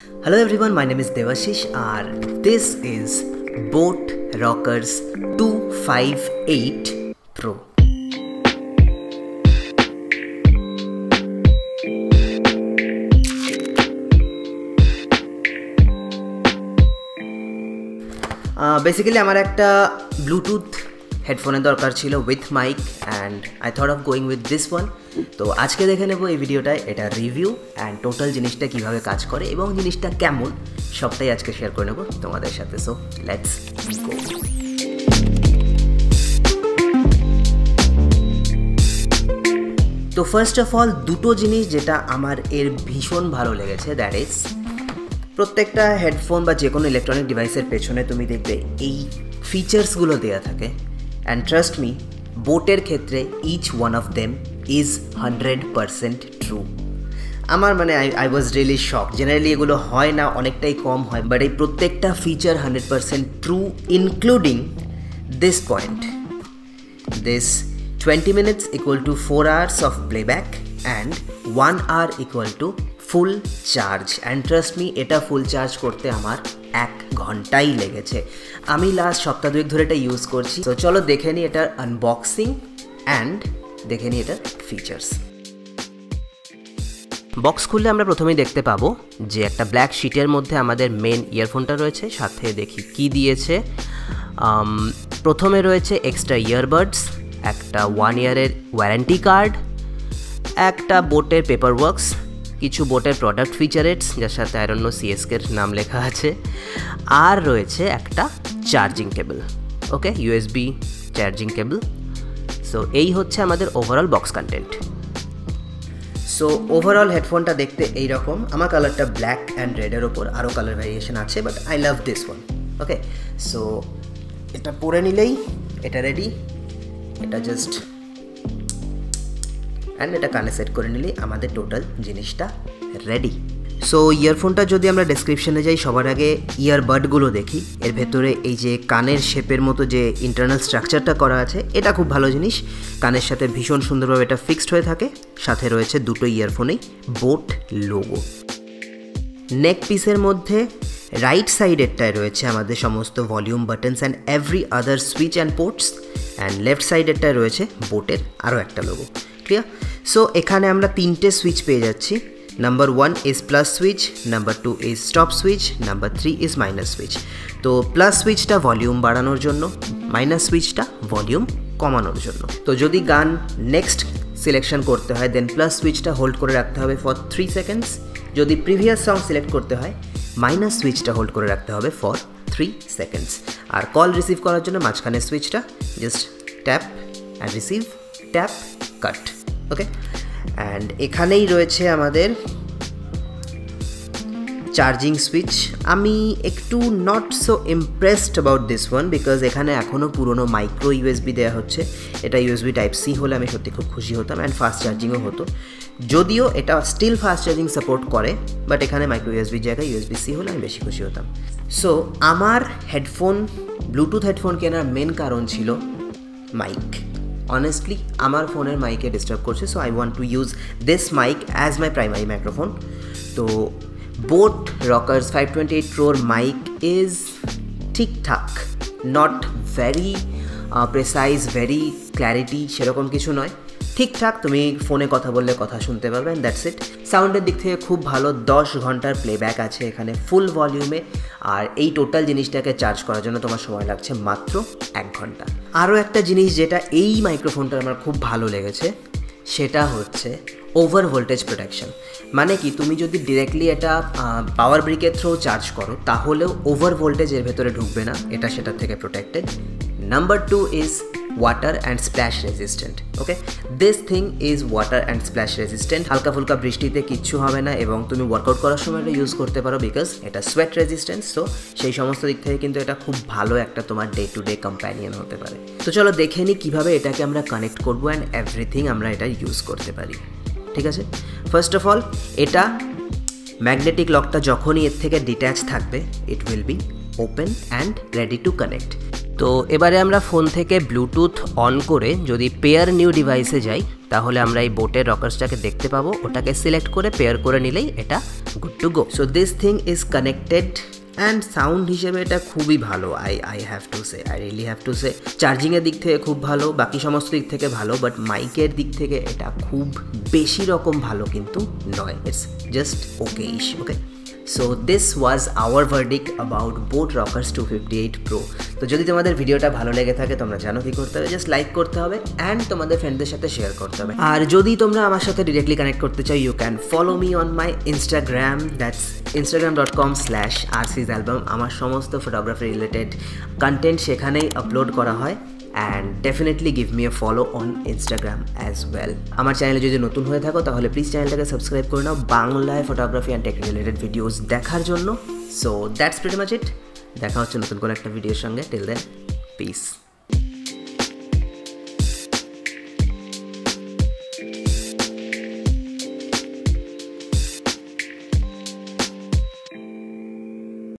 Hello everyone, my name is Devashish and this is Boat Rockerz 258 Pro. Basically আমার একটা Bluetooth হেডফোনের দরকার ছিল with mic and I thought of going with this one. তো আজকে দেখে নেব এই ভিডিওটায় এটা রিভিউ অ্যান্ড টোটাল জিনিসটা কিভাবে কাজ করে এবং জিনিসটা কেমন সবটাই আজকে শেয়ার করে নেব তোমাদের সাথে। So let's go. তো ফার্স্ট অফ অল দুটো জিনিস যেটা আমার এর ভীষণ ভালো লেগেছে, দ্যাট ইজ প্রত্যেকটা হেডফোন বা যে কোনো ইলেকট্রনিক ডিভাইসের পেছনে তুমি দেখবে এই ফিচার্সগুলো দেওয়া থাকে অ্যান্ড ট্রাস্ট মি বোটের ক্ষেত্রে each one of them is 100% true. আমার মানে I was really shock. Generally এগুলো হয় না, অনেকটাই কম হয়, বাট এই প্রত্যেকটা feature 100% true, including this point, this 20 minutes equal to 4 hours of playback and 1 hour equal to full charge. And trust me, এটা ফুল চার্জ করতে আমার 1 ঘন্টাই লেগেছে। আমি লাস্ট সপ্তাহ দুয়েক ধরে এটা ইউজ করছি। তো চলো দেখে নিই এটার আনবক্সিং অ্যান্ড দেখে নিই এটার ফিচার্স। বক্স খুললে আমরা প্রথমেই দেখতে পাবো যে একটা ব্ল্যাক শিটের মধ্যে আমাদের মেন ইয়ারফোনটা রয়েছে, সাথে দেখি কি দিয়েছে। প্রথমে রয়েছে এক্সট্রা ইয়ারবাডস, একটা 1 ইয়ারের ওয়ারেন্টি কার্ড, একটা বোটের পেপার ওয়ার্কস, কিছু বোটের প্রোডাক্ট ফিচারেটস যার সাথে আইরন্য সিএসকের নাম লেখা আছে, আর রয়েছে একটা চার্জিং কেবল। ওকে, ইউএসবি চার্জিং কেবল। সো এই হচ্ছে আমাদের overall box content. So overall হেডফোনটা দেখতে এইরকম। আমার কালারটা ব্ল্যাক অ্যান্ড রেডের ওপর, আরও কালার ভ্যারিয়েশন আছে, but I love this one. Okay, so এটা পরে নিলেই এটা রেডি। এটা জাস্ট অ্যান্ড এটা কানে সেট করে নিলেই আমাদের টোটাল জিনিসটা রেডি। সো ইয়ারফোনটা যদি আমরা ডেসক্রিপশনে যাই, সবার আগে ইয়ারবাডগুলো দেখি। এর ভেতরে এই যে কানের শেপের মতো যে ইন্টারনাল স্ট্রাকচারটা করা আছে, এটা খুব ভালো জিনিস। কানের সাথে ভীষণ সুন্দরভাবে এটা ফিক্সড হয়ে থাকে। সাথে রয়েছে দুটো ইয়ারফোনেই বোট লোগো। নেক পিসের মধ্যে রাইট সাইডেরটায় রয়েছে আমাদের সমস্ত volume buttons and every other switch and ports, and left সাইডেরটায় রয়েছে বোটের আরও একটা লোগো। ক্লিয়ার? সো এখানে আমরা 3টে সুইচ পেয়ে যাচ্ছি। Number 1 is plus switch, number 2 is stop switch, number 3 is minus switch. তো প্লাস সুইচটা ভলিউম বাড়ানোর জন্য, মাইনাস সুইচটা ভলিউম কমানোর জন্য। তো যদি গান নেক্সট সিলেকশন করতে হয় দেন প্লাস সুইচটা হোল্ড করে রাখতে হবে ফর 3 seconds। যদি প্রিভিয়াস সং সিলেক্ট করতে হয় মাইনাস সুইচটা হোল্ড করে রাখতে হবে ফর 3 seconds। আর কল রিসিভ করার জন্য মাঝখানের সুইচটা just tap and receive, tap, cut. Okay, and এখানেই রয়েছে আমাদের চার্জিং সুইচ। আমি একটু not so impressed about this one because এখানে এখনও পুরনো মাইক্রো ইউএসবি দেওয়া হচ্ছে। এটা ইউএসবি টাইপ সি হলে আমি সত্যি খুব খুশি হতাম, অ্যান্ড ফাস্ট চার্জিংও হতো। যদিও এটা স্টিল ফাস্ট চার্জিং সাপোর্ট করে, বাট এখানে মাইক্রো ইউএসবির জায়গায় ইউএসবি সি হলে আমি বেশি খুশি হতাম। সো আমার হেডফোন, ব্লুটুথ হেডফোন কেনার মেন কারণ ছিল মাইক। অনেস্টলি আমার ফোনের মাইকে ডিস্টার্ব করছে, so I want to use this mic as my primary microphone. তো বোট রকার্স 528 Proর মাইক ইজ ঠিকঠাক, not very precise, very clarity সেরকম কিছু নয়, ঠিকঠাক। তুমি ফোনে কথা বললে কথা শুনতে পারবে, অ্যান্ড দ্যাটস ইট। সাউন্ডের দিক থেকে খুব ভালো, 10 ঘন্টার প্লেব্যাক আছে এখানে ফুল ভলিউমে। আর এই টোটাল জিনিসটাকে চার্জ করার জন্য তোমার সময় লাগছে মাত্র 1 ঘন্টা। আরও একটা জিনিস যেটা এই মাইক্রোফোনটার আমার খুব ভালো লেগেছে সেটা হচ্ছে ওভার ভোল্টেজ প্রোটেকশন। মানে কি, তুমি যদি ডিরেক্টলি এটা পাওয়ার ব্রিকের থ্রু চার্জ করো তাহলেও ওভার ভোল্টেজ এর ভেতরে ঢুকবে না, এটা সেটার থেকে protected. Number 2 is water and splash resistant. Okay, this thing is water and splash resistant. হালকা ফুলকা বৃষ্টিতে কিচ্ছু হবে না, এবং তুমি ওয়ার্কআউট করার সময় এটা ইউজ করতে পারো বিকজ এটা সোয়েট রেজিস্ট্যান্স। সো সেই সমস্ত দিক থেকে কিন্তু এটা খুব ভালো একটা তোমার ডে টু ডে কম্প্যানিয়ন হতে পারে। তো চলো দেখে নিই কীভাবে এটাকে আমরা কানেক্ট করবো অ্যান্ড এভরিথিং আমরা এটা ইউজ করতে পারি। ঠিক আছে, ফার্স্ট অফ অল এটা ম্যাগনেটিক লকটা যখনই এর থেকে ডিট্যাচ থাকবে it will be open and ready to connect. তো এবারে আমরা ফোন থেকে ব্লুটুথ অন করে যদি পেয়ার নিউ ডিভাইসে যাই তাহলে আমরা এই বোটের রকার্সটাকে দেখতে পাবো। ওটাকে সিলেক্ট করে পেয়ার করে নিলেই এটা good to go. So this thing is connected and sound হিসেবে এটা খুবই ভালো। I have to say, I really have to say. চার্জিংয়ের দিক থেকে খুব ভালো, বাকি সমস্ত দিক থেকে ভালো, বাট মাইকের দিক থেকে এটা খুব বেশি রকম ভালো কিন্তু নয়। It's just okayish. Okay, so this was our verdict about boat rockers 258 Pro। তো যদি তোমাদের ভিডিওটা ভালো লেগে থাকে তোমরা জানো কি করতে হবে, জাস্ট লাইক করতে হবে অ্যান্ড তোমাদের ফ্রেন্ডদের সাথে শেয়ার করতে হবে। আর যদি তোমরা আমার সাথে ডিরেক্টলি কানেক্ট করতে চাও, you can follow me on my Instagram, that's instagram.com/RCsalbum। আমার সমস্ত ফটোগ্রাফি রিলেটেড কন্টেন্ট সেখানেই আপলোড করা হয়। And definitely give me a follow on Instagram as well. আমার চ্যানেলে যদি নতুন হয়ে থাকো তাহলে প্লিজ চ্যানেলটাকে সাবস্ক্রাইব করে নাও বাংলায় photography and tech related videos দেখার জন্য। So that's pretty much it. দেখা হচ্ছে নতুন কোনো একটা ভিডিওর সঙ্গে। Till then, piece.